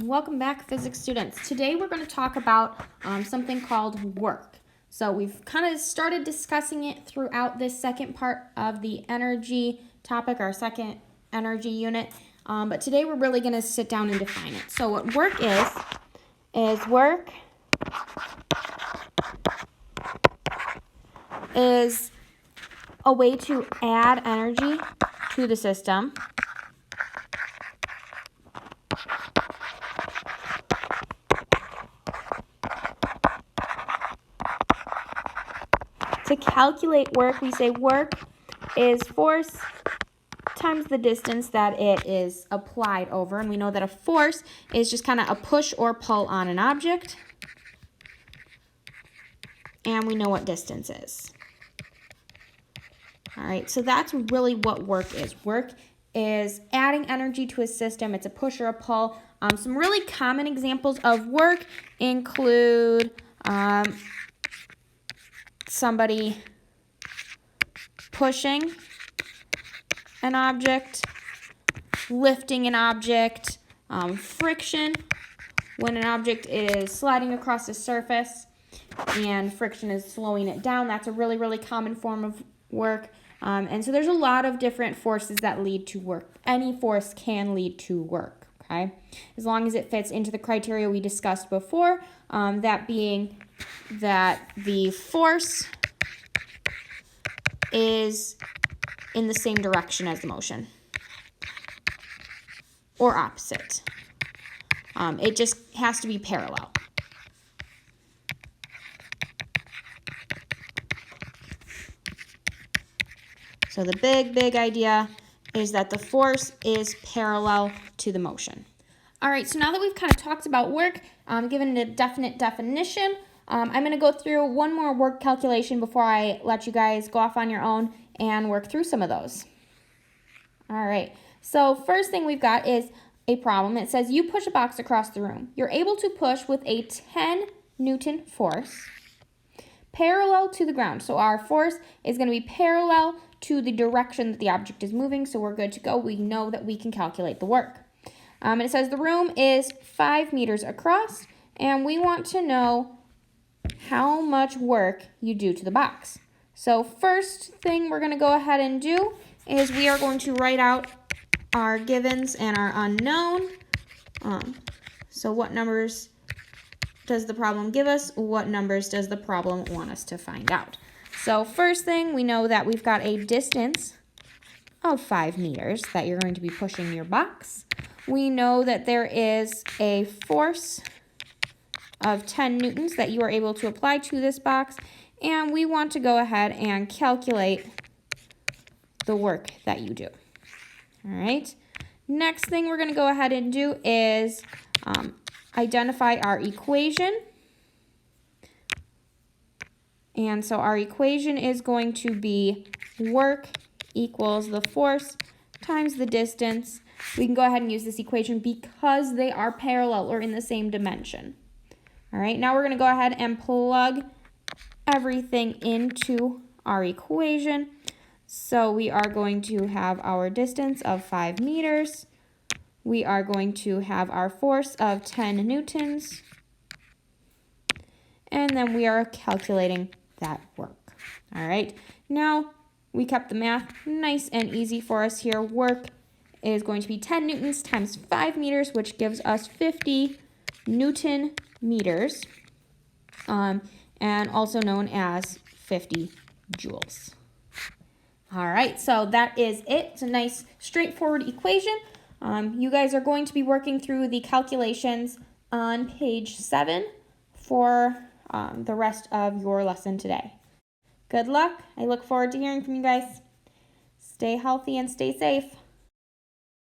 Welcome back, physics students. Today we're going to talk about something called work. So we've kind of started discussing it throughout this second part of the energy topic, our second energy unit. But today we're really going to sit down and define it. So what work is work is a way to add energy to the system To calculate work, we say work is force times the distance that it is applied over. And we know that a force is just kind of a push or pull on an object. And we know what distance is. All right, so that's really what work is. Work is adding energy to a system. It's a push or a pull. Some really common examples of work include somebody pushing an object, lifting an object, friction, when an object is sliding across a surface and friction is slowing it down. That's a really, really common form of work. And so there's a lot of different forces that lead to work. Any force can lead to work, okay? As long as it fits into the criteria we discussed before, that being that the force is in the same direction as the motion or opposite. It just has to be parallel. So the big idea is that the force is parallel to the motion. All right, so now that we've kind of talked about work, given a definite definition, I'm going to go through one more work calculation before I let you guys go off on your own and work through some of those. All right, so first thing we've got is a problem. It says you push a box across the room. You're able to push with a 10 Newton force parallel to the ground. So our force is going to be parallel to the direction that the object is moving, so we're good to go. We know that we can calculate the work. And it says the room is 5 meters across, and we want to know how much work you do to the box. So first thing we're going to go ahead and do is we are going to write out our givens and our unknown. So what numbers does the problem give us? What numbers does the problem want us to find out? So first thing, we know that we've got a distance of 5 meters that you're going to be pushing your box. We know that there is a force of 10 newtons that you are able to apply to this box, and we want to go ahead and calculate the work that you do. All right. Next thing we're going to go ahead and do is identify our equation. And so our equation is going to be work equals the force times the distance. We can go ahead and use this equation because they are parallel or in the same dimension. All right, now we're going to go ahead and plug everything into our equation. So we are going to have our distance of 5 meters. We are going to have our force of 10 newtons. And then we are calculating that work. All right, now we kept the math nice and easy for us here. Work is going to be 10 newtons times 5 meters, which gives us 50 Newton meters, and also known as 50 joules. All right, so that is it. It's a nice straightforward equation. You guys are going to be working through the calculations on page 7 for the rest of your lesson today. Good luck. I look forward to hearing from you guys. Stay healthy and stay safe.